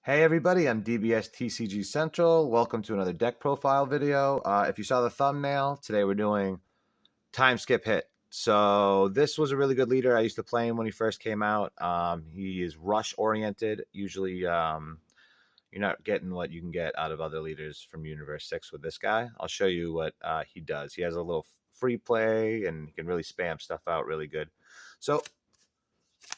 Hey everybody, I'm DBS TCG Central. Welcome to another deck profile video. If you saw the thumbnail, today we're doing Time Skip Hit. So this was a really good leader. I used to play him when he first came out. He is rush oriented. Usually you're not getting what you can get out of other leaders from Universe 6 with this guy. I'll show you what he does. He has a little free play and he can really spam stuff out really good. So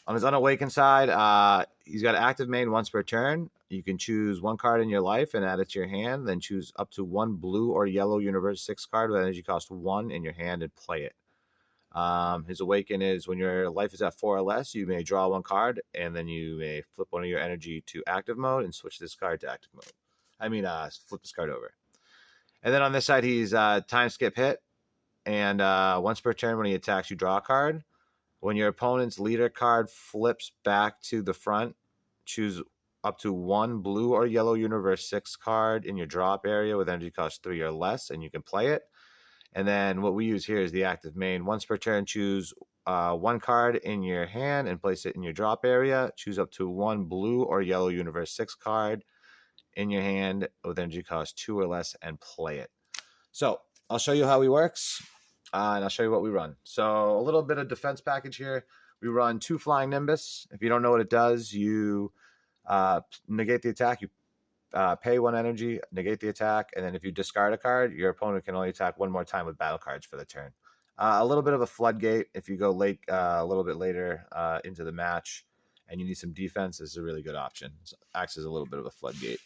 on his Unawakened side, he's got active main once per turn. You can choose one card in your life and add it to your hand, then choose up to one blue or yellow Universe 6 card with energy cost 1 in your hand and play it. His Awaken is when your life is at 4 or less, you may draw one card, and then you may flip one of your energy to active mode and switch this card to active mode. Flip this card over. And then on this side, he's Time Skip Hit, and once per turn when he attacks, you draw a card. When your opponent's leader card flips back to the front, choose up to one blue or yellow Universe 6 card in your drop area with energy cost 3 or less, and you can play it. And then what we use here is the active main. Once per turn, choose one card in your hand and place it in your drop area. Choose up to one blue or yellow Universe 6 card in your hand with energy cost 2 or less and play it. So I'll show you how he works. And I'll show you what we run. So a little bit of defense package here. We run 2 Flying Nimbus. If you don't know what it does, you negate the attack. You pay 1 energy, negate the attack, and then if you discard a card, your opponent can only attack 1 more time with battle cards for the turn. A little bit of a floodgate. If you go late, a little bit later into the match, and you need some defense, this is a really good option. So acts as a little bit of a floodgate.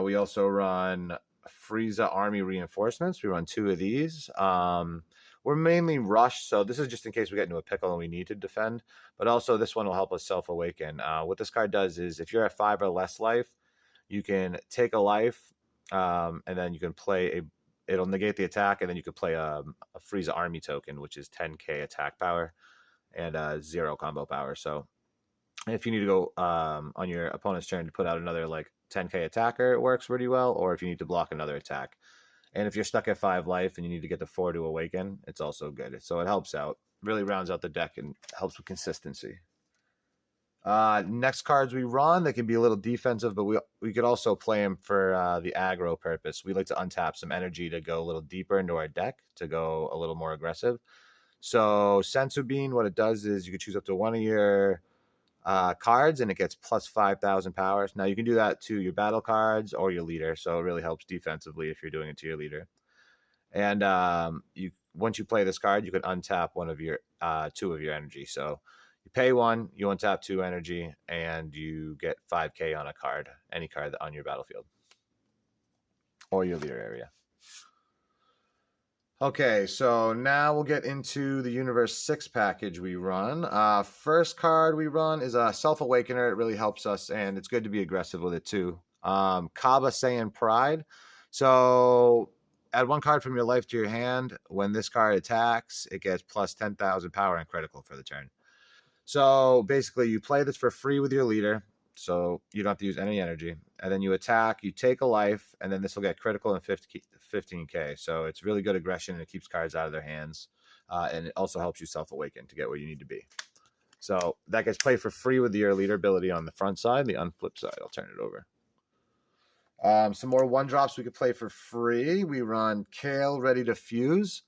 We also run Frieza Army Reinforcements. We run 2 of these. We're mainly rush, so this is just in case we get into a pickle and we need to defend. But also this one will help us self-awaken. What this card does is if you're at 5 or less life, you can take a life, and then you can play it'll negate the attack, and then you can play a Frieza Army token, which is 10k attack power and 0 combo power. So if you need to go on your opponent's turn to put out another like 10k attacker, it works pretty well, or if you need to block another attack. And if you're stuck at 5 life and you need to get to 4 to awaken, it's also good. So it helps out, really rounds out the deck and helps with consistency. Next cards we run, they can be a little defensive, but we could also play them for the aggro purpose. We like to untap some energy to go a little deeper into our deck to go a little more aggressive. So Senzu Bean, what it does is you can choose up to one of your cards, and it gets plus 5,000 powers. Now you can do that to your battle cards or your leader, so it really helps defensively if you're doing it to your leader. And once you play this card, you can untap one of your 2 of your energy. So you pay 1, you untap 2 energy, and you get 5k on a card, any card on your battlefield or your leader area. Okay, so now we'll get into the Universe 6 package we run. First card we run is a Self-Awakener. It really helps us, and it's good to be aggressive with it too. Kaba Saiyan Pride. So add 1 card from your life to your hand. When this card attacks, it gets plus 10,000 power and critical for the turn. So basically, you play this for free with your leader, so you don't have to use any energy. And then you attack, you take a life, and then this will get critical in 15k. So it's really good aggression, and it keeps cards out of their hands. And it also helps you self-awaken to get where you need to be. So that gets played for free with your leader ability on the front side. The unflip side, I'll turn it over. Some more 1-drops we could play for free. We run Kale Ready to Fuse.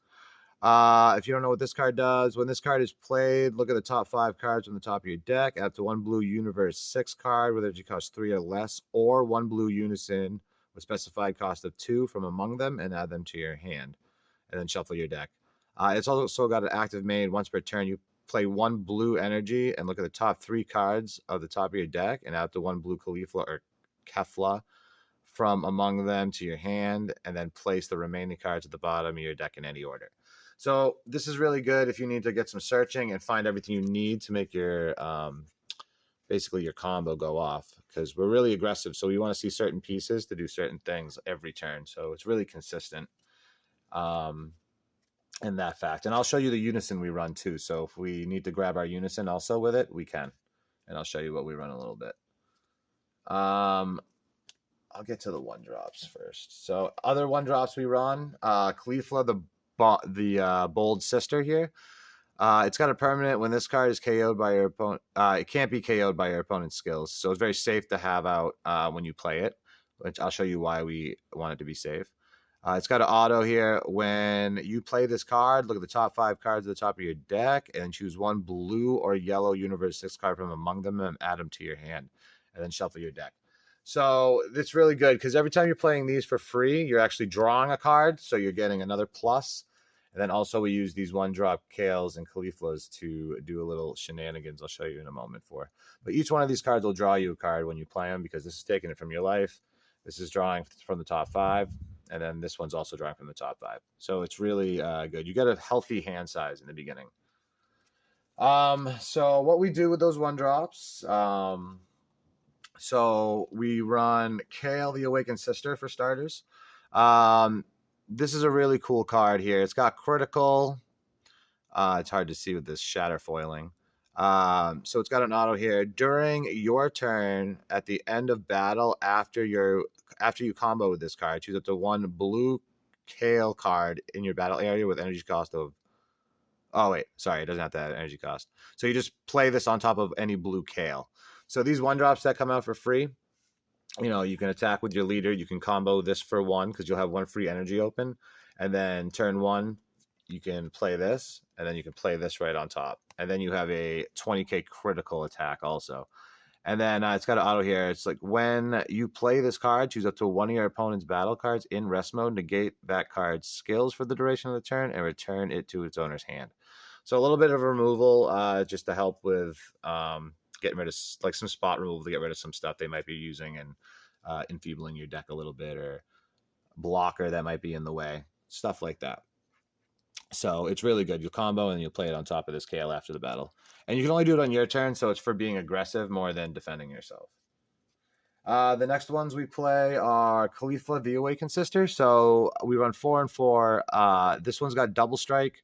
If you don't know what this card does, when this card is played, look at the top 5 cards on the top of your deck. Add to 1 blue Universe 6 card with energy cost 3 or less, or 1 blue Unison with specified cost of 2 from among them, and add them to your hand. And then shuffle your deck. It's also got an active main. Once per turn, you play 1 blue energy and look at the top 3 cards of the top of your deck, and add to 1 blue Caulifla or Kefla from among them to your hand, and then place the remaining cards at the bottom of your deck in any order. So this is really good if you need to get some searching and find everything you need to make your basically your combo go off, because we're really aggressive. So we want to see certain pieces to do certain things every turn. So it's really consistent in that fact. And I'll show you the Unison we run too. So if we need to grab our Unison also with it, we can. And I'll show you what we run a little bit. I'll get to the 1-drops first. So other 1-drops we run, Caulifla, the bold sister here. It's got a permanent. When this card is KO'd by your opponent, it can't be KO'd by your opponent's skills. So it's very safe to have out when you play it, which I'll show you why we want it to be safe. It's got an auto here. When you play this card, look at the top 5 cards at the top of your deck and choose one blue or yellow Universe 6 card from among them and add them to your hand, and then shuffle your deck. So it's really good because every time you're playing these for free, you're actually drawing a card, so you're getting another plus. And then also we use these 1-drop Kales and Cauliflas to do a little shenanigans I'll show you in a moment for. But each one of these cards will draw you a card when you play them because this is taking it from your life. This is drawing from the top 5. And then this one's also drawing from the top 5. So it's really good. You get a healthy hand size in the beginning. So what we do with those 1-drops, so we run Kale, the Awakened Sister, for starters. This is a really cool card here. It's got critical. It's hard to see with this shatter foiling. So it's got an auto here. During your turn, at the end of battle, after you combo with this card, choose up to 1 blue Kale card in your battle area with energy cost of. Oh wait, sorry, it doesn't have to have energy cost. So you just play this on top of any blue Kale. So these 1-drops that come out for free, you can attack with your leader. You can combo this for 1 because you'll have 1 free energy open. And then turn 1, you can play this, and then you can play this right on top. And then you have a 20k critical attack also. And then it's got an auto here. It's like when you play this card, choose up to 1 of your opponent's battle cards in rest mode, negate that card's skills for the duration of the turn, and return it to its owner's hand. So a little bit of removal just to help with getting rid of like some spot removal to get rid of some stuff they might be using and enfeebling your deck a little bit, or blocker that might be in the way, stuff like that. So it's really good. You'll combo and you'll play it on top of this Kale after the battle. And you can only do it on your turn, so it's for being aggressive more than defending yourself. The next ones we play are Caulifla, the Awakened Sister. So we run 4 and 4. This one's got double strike.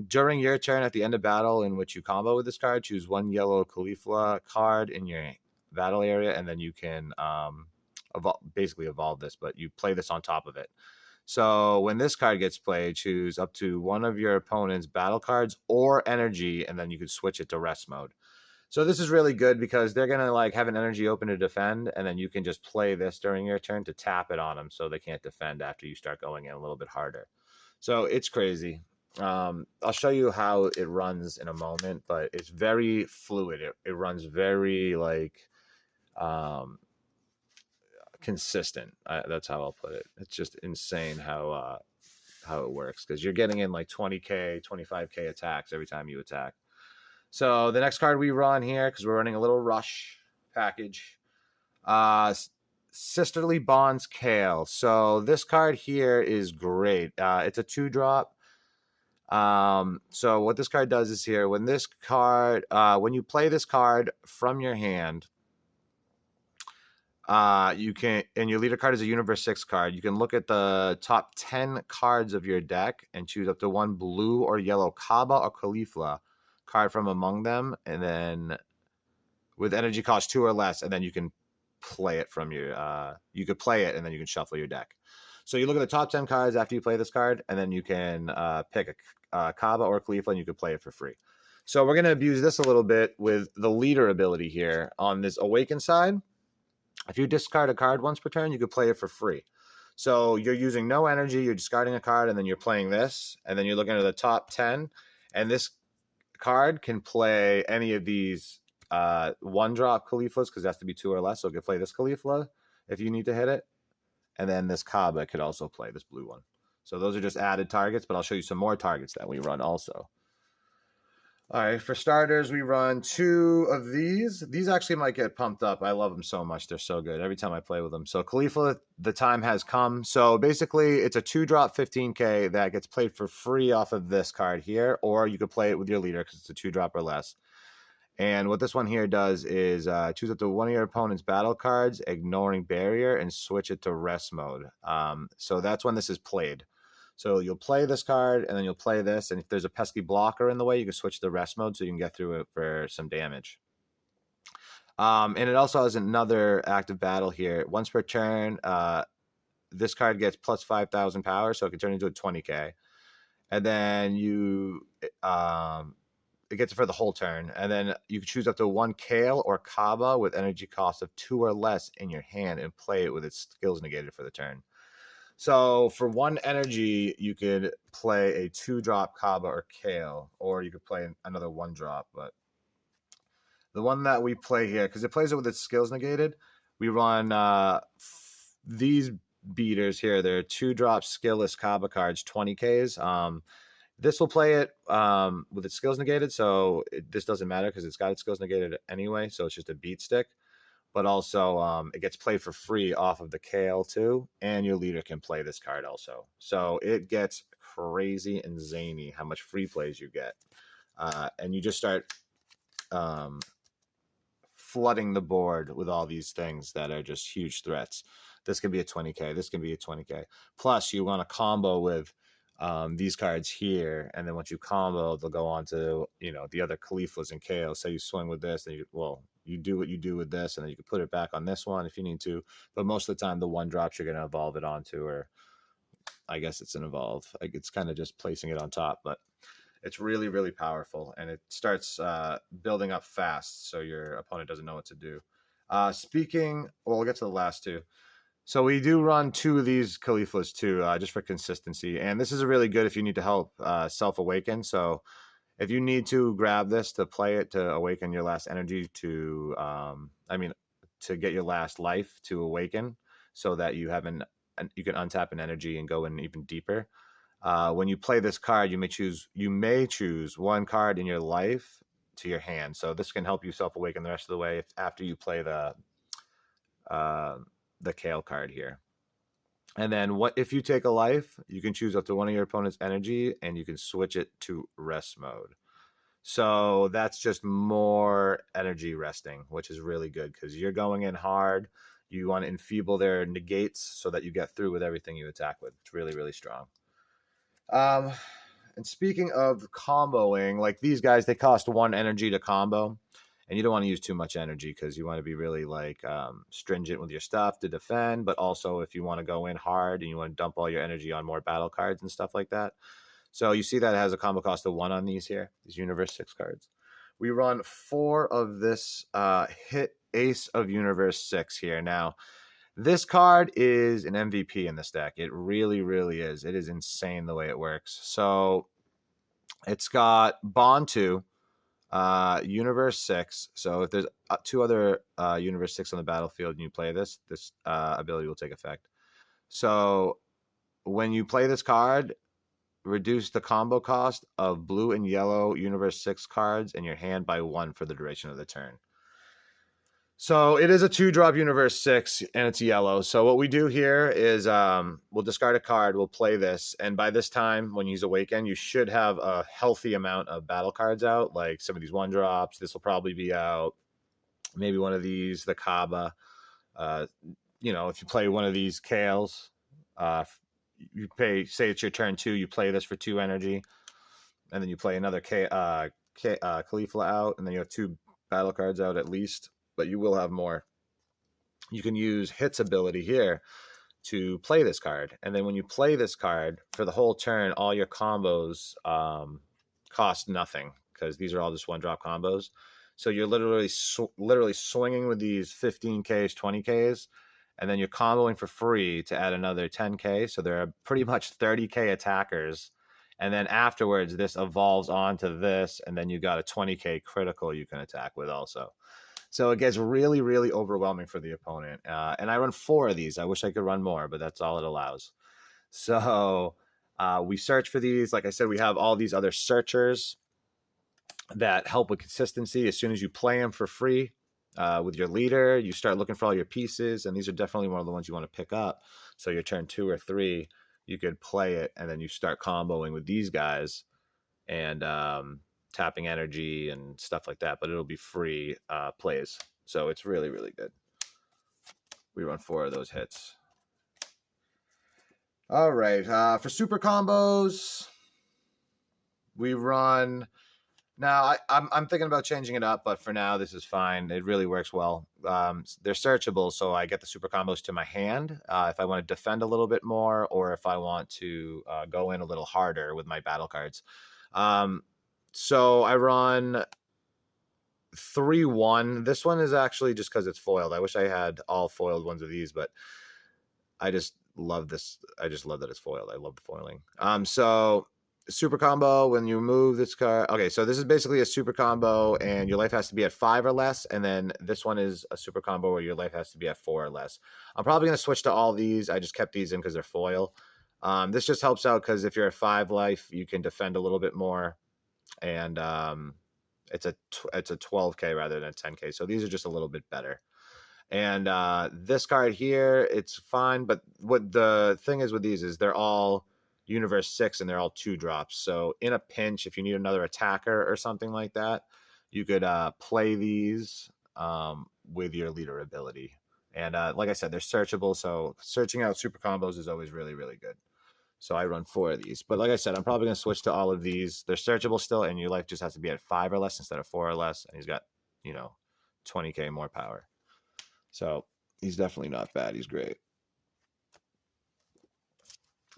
During your turn at the end of battle in which you combo with this card, choose 1 yellow Caulifla card in your battle area, and then you can basically evolve this, but you play this on top of it. So when this card gets played, choose up to 1 of your opponent's battle cards or energy, and then you can switch it to rest mode. So this is really good because they're going to have an energy open to defend, and then you can just play this during your turn to tap it on them so they can't defend after you start going in a little bit harder. So it's crazy. I'll show you how it runs in a moment, but it's very fluid. It runs very consistent. That's how I'll put it. It's just insane how it works because you're getting in 20k, 25k attacks every time you attack. So the next card we run here, because we're running a little rush package, Sisterly Bonds Kale. So this card here is great. It's a 2-drop. So what this card does is here, when this card, when you play this card from your hand, you can, and your leader card is a Universe 6 card. You can look at the top 10 cards of your deck and choose up to 1 blue or yellow Kaba or Caulifla card from among them, and then with energy cost 2 or less, and then you can play it from your you could play it and then you can shuffle your deck. So you look at the top 10 cards after you play this card, and then you can pick a Kaba or Caulifla, and you can play it for free. So we're going to abuse this a little bit with the leader ability here on this Awaken side. If you discard a card once per turn, you could play it for free. So you're using no energy, you're discarding a card, and then you're playing this, and then you're looking at the top 10, and this card can play any of these 1-drop Cauliflas, because it has to be 2 or less, so it can play this Caulifla if you need to hit it, and then this Kaba could also play this blue one. So those are just added targets, but I'll show you some more targets that we run also. All right, for starters, we run 2 of these. These actually might get pumped up. I love them so much. They're so good every time I play with them. So Caulifla, the time has come. So basically, it's a 2-drop 15k that gets played for free off of this card here, or you could play it with your leader because it's a 2-drop or less. And what this one here does is choose up to 1 of your opponent's battle cards, ignoring barrier, and switch it to rest mode. So that's when this is played. So you'll play this card, and then you'll play this, and if there's a pesky blocker in the way, you can switch to rest mode so you can get through it for some damage. And it also has another active battle here. Once per turn, this card gets plus 5,000 power, so it can turn into a 20k. and then it gets it for the whole turn, and then you can choose up to 1 Kale or Kaba with energy cost of 2 or less in your hand and play it with its skills negated for the turn. So for 1 energy, you could play a 2-drop Kaba or Kale, or you could play another 1-drop. But the one that we play here, because it plays it with its skills negated, we run these beaters here. They're 2-drop skillless Kaba cards, 20Ks. This will play it with its skills negated, so this doesn't matter because it's got its skills negated anyway, so it's just a beat stick. But also, it gets played for free off of the Kale too, and your leader can play this card also. So it gets crazy and zany how much free plays you get. And you just start flooding the board with all these things that are just huge threats. This can be a 20K. This can be a 20K. Plus, you want to combo with these cards here, and then once you combo, they'll go on to the other Khalifas and Kale. So you swing with this, and you do what you do with this, and then you can put it back on this one if you need to. But most of the time, the 1-drops you're going to evolve it onto, or I guess it's an evolve. Like, it's kind of just placing it on top, but it's really, really powerful, and it starts building up fast, so your opponent doesn't know what to do. We'll get to the last two. So we do run 2 of these Khalifas too, just for consistency. And this is really good if you need to help self-awaken. So if you need to grab this to play it to awaken your last energy to get your last life to awaken, so that you can untap an energy and go in even deeper. When you play this card, you may choose 1 card in your life to your hand. So this can help you self-awaken the rest of the way after you play the Kale card here. And then if you take a life, you can choose up to 1 of your opponent's energy, and you can switch it to rest mode. So that's just more energy resting, which is really good because you're going in hard. You want to enfeeble their negates so that you get through with everything you attack with. It's really, really strong. And speaking of comboing, like these guys, they cost 1 energy to combo. And you don't want to use too much energy because you want to be really stringent with your stuff to defend. But also, if you want to go in hard and you want to dump all your energy on more battle cards and stuff like that. So you see that it has a combo cost of 1 on these Universe 6 cards. We run 4 of this hit Ace of Universe 6 here. Now, this card is an MVP in this deck. It really, really is. It is insane the way it works. So it's got Bond 2. Universe 6. So if there's 2 other Universe 6 on the battlefield and you play this ability will take effect. So when you play this card, reduce the combo cost of blue and yellow Universe 6 cards in your hand by 1 for the duration of the turn. So it is a 2-drop Universe 6, and it's yellow. So what we do here is we'll discard a card, we'll play this, and by this time, when you use Awaken, you should have a healthy amount of battle cards out, like some of these 1-drops. This will probably be out. Maybe one of these, the Kaba. If you play one of these Kales, say it's your turn 2, you play this for 2 energy, and then you play another Khalifa out, and then you have 2 battle cards out at least. But you will have more. You can use Hit's ability here to play this card. And then when you play this card, for the whole turn, all your combos cost nothing because these are all just 1-drop combos. So you're literally swinging with these 15Ks, 20Ks, and then you're comboing for free to add another 10K. So there are pretty much 30K attackers. And then afterwards, this evolves onto this, and then you got a 20K critical you can attack with also. So it gets really, really overwhelming for the opponent. And I run 4 of these. I wish I could run more, but that's all it allows. So we search for these. Like I said, we have all these other searchers that help with consistency. As soon as you play them for free with your leader, you start looking for all your pieces. And these are definitely one of the ones you want to pick up. So your turn 2 or 3, you could play it, and then you start comboing with these guys. And tapping energy and stuff like that, but it'll be free plays. So it's really, really good. We run 4 of those hits. All right. For super combos, we run Now I'm thinking about changing it up, but for now this is fine. It really works well. They're searchable, so I get the super combos to my hand if I want to defend a little bit more, or if I want to go in a little harder with my battle cards. Um, so I run 3-1. This one is actually just because it's foiled. I wish I had all foiled ones of these, but I just love this. I just love that it's foiled. I love the foiling. So super combo when you move this card. Okay, so this is basically a super combo, and your life has to be at 5 or less. And then this one is a super combo where your life has to be at 4 or less. I'm probably going to switch to all these. I just kept these in because they're foil. This just helps out because if you're at 5 life, you can defend a little bit more, and it's a 12K rather than a 10K. So these are just a little bit better. And this card here, it's fine. But what the thing is with these is they're all Universe 6 and they're all 2-drops. So in a pinch, if you need another attacker or something like that, you could play these with your leader ability. And like I said, they're searchable. So searching out super combos is always really, really good. So I run 4 of these. But like I said, I'm probably going to switch to all of these. They're searchable still, and your life just has to be at 5 or less instead of 4 or less. And he's got, 20K more power. So he's definitely not bad. He's great.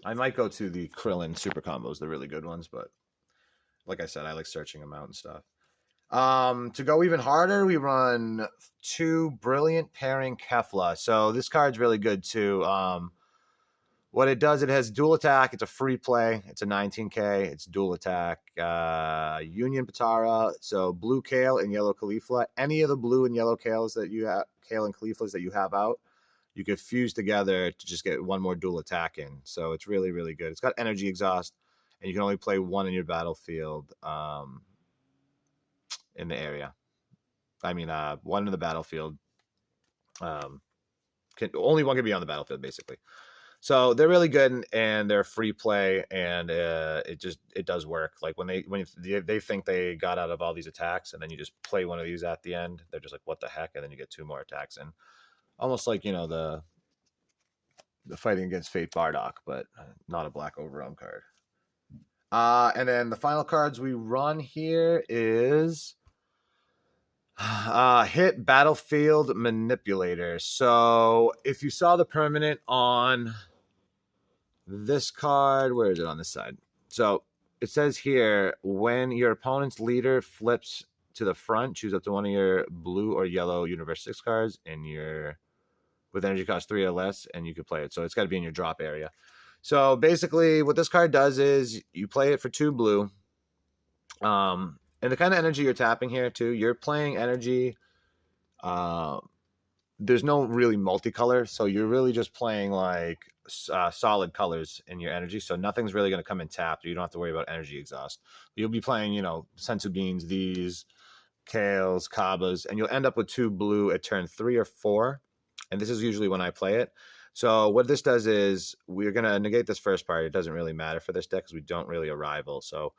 I might go to the Krillin super combos, the really good ones, but like I said, I like searching them out and stuff. To go even harder, we run 2 Brilliant Pairing Kefla. So this card's really good too. What it does, it has dual attack. It's a free play. It's a 19K. It's dual attack. Union Patara. So blue Kale and yellow Caulifla. Any of the blue and yellow Kales that you have, Kale and Cauliflas that you have out, you could fuse together to just get one more dual attack in. So it's really, really good. It's got energy exhaust, and you can only play one in your battlefield in the area. I mean, one in the battlefield. Only one can be on the battlefield, basically. So they're really good, and they're free play, and it does work. Like when they think they got out of all these attacks, and then you just play one of these at the end, they're just like, what the heck? And then you get 2 more attacks in. Almost like, the fighting against Fate Bardock, but not a black overrealm card. And then the final cards we run here is Hit Battlefield Manipulator. So if you saw the permanent on this card, where is it on this side? So it says here, when your opponent's leader flips to the front, choose up to one of your blue or yellow Universe 6 cards in your with energy cost 3 or less, and you can play it. So it's got to be in your drop area. So basically what this card does is you play it for 2 blue. And the kind of energy you're tapping here too, you're playing energy. There's no really multicolor, so you're really just playing like solid colors in your energy. So nothing's really going to come in tapped. You don't have to worry about energy exhaust. You'll be playing, sensu beans, these Kales, Kabas, and you'll end up with 2 blue at turn 3 or 4. And this is usually when I play it. So what this does is we're going to negate this first part. It doesn't really matter for this deck because we don't really arrival. So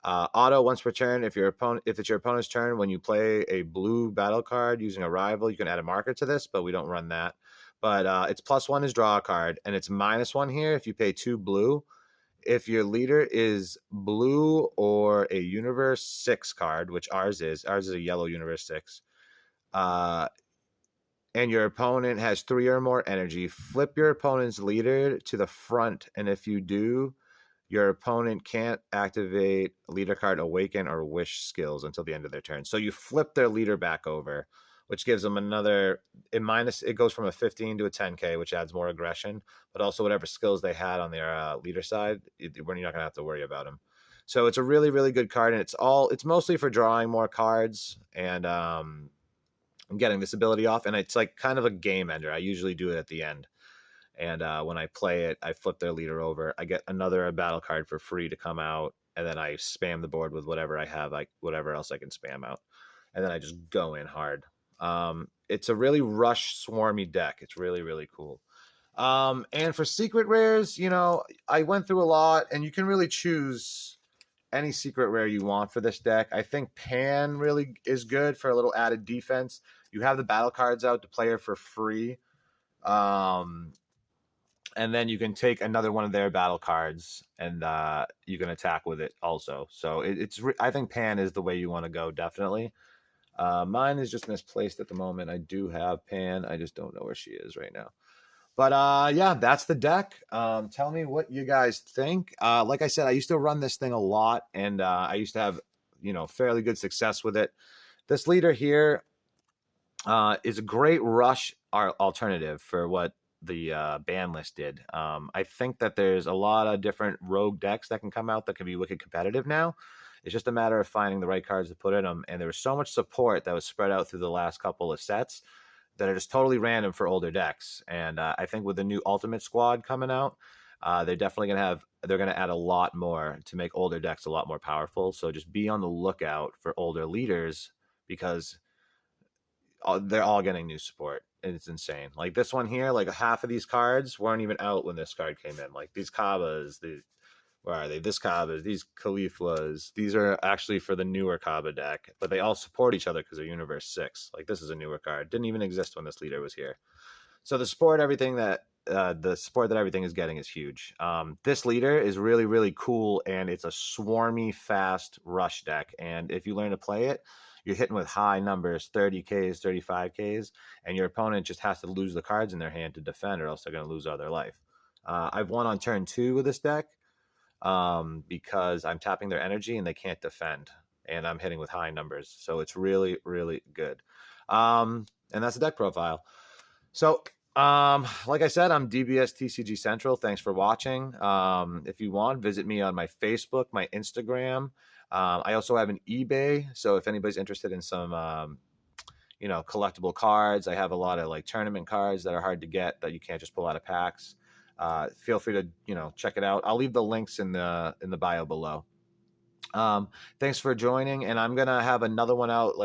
auto once per turn. If it's your opponent's turn, when you play a blue battle card using a rival, you can add a marker to this, but we don't run that. But it's +1 is draw a card, and it's -1 here if you pay 2 blue. If your leader is blue or a Universe 6 card, which ours is a yellow Universe 6, and your opponent has 3 or more energy, flip your opponent's leader to the front, and if you do, your opponent can't activate leader card Awaken or Wish skills until the end of their turn. So you flip their leader back over, which gives them another it goes from a 15 to a 10K, which adds more aggression, but also whatever skills they had on their leader side, you're not going to have to worry about them. So it's a really, really good card, and it's mostly for drawing more cards and getting this ability off, and it's like kind of a game ender. I usually do it at the end. And when I play it, I flip their leader over. I get another battle card for free to come out, and then I spam the board with whatever I have, like whatever else I can spam out, and then I just go in hard. It's a really rush swarmy deck. It's really, really cool. And for secret rares, I went through a lot, and you can really choose any secret rare you want for this deck. I think Pan really is good for a little added defense. You have the battle cards out to play her for free. and then you can take another one of their battle cards, and you can attack with it also. So I think Pan is the way you want to go, definitely. Mine is just misplaced at the moment. I do have Pan. I just don't know where she is right now. But yeah, that's the deck. Tell me what you guys think. Like I said, I used to run this thing a lot, and I used to have, fairly good success with it. This leader here is a great rush alternative for what the ban list did. I think that there's a lot of different rogue decks that can come out that can be wicked competitive now. It's just a matter of finding the right cards to put in them. And there was so much support that was spread out through the last couple of sets that are just totally random for older decks. And I think with the new Ultimate Squad coming out, they're definitely they're going to add a lot more to make older decks a lot more powerful. So just be on the lookout for older leaders, because they're all getting new support. And it's insane. Like this one here, like half of these cards weren't even out when this card came in. Like these Kabbas, where are they? This Kabbas, these Cauliflas, these are actually for the newer Kabba deck, but they all support each other because they're Universe 6. Like this is a newer card. Didn't even exist when this leader was here. So the support everything that everything is getting is huge. This leader is really, really cool, and it's a swarmy, fast rush deck. And if you learn to play it, you're hitting with high numbers, 30Ks, 35Ks, and your opponent just has to lose the cards in their hand to defend, or else they're going to lose all their life. I've won on turn 2 with this deck because I'm tapping their energy and they can't defend, and I'm hitting with high numbers. So it's really, really good. And that's the deck profile. So like I said, I'm DBS TCG Central. Thanks for watching. If you want, visit me on my Facebook, my Instagram. I also have an eBay. So if anybody's interested in some, collectible cards, I have a lot of like tournament cards that are hard to get that you can't just pull out of packs. Feel free to, check it out. I'll leave the links in the bio below. Thanks for joining. And I'm going to have another one out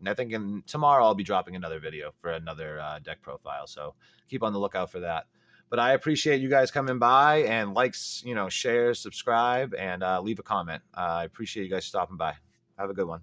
I think tomorrow I'll be dropping another video for another deck profile. So keep on the lookout for that. But I appreciate you guys coming by, and likes, share, subscribe, and leave a comment. I appreciate you guys stopping by. Have a good one.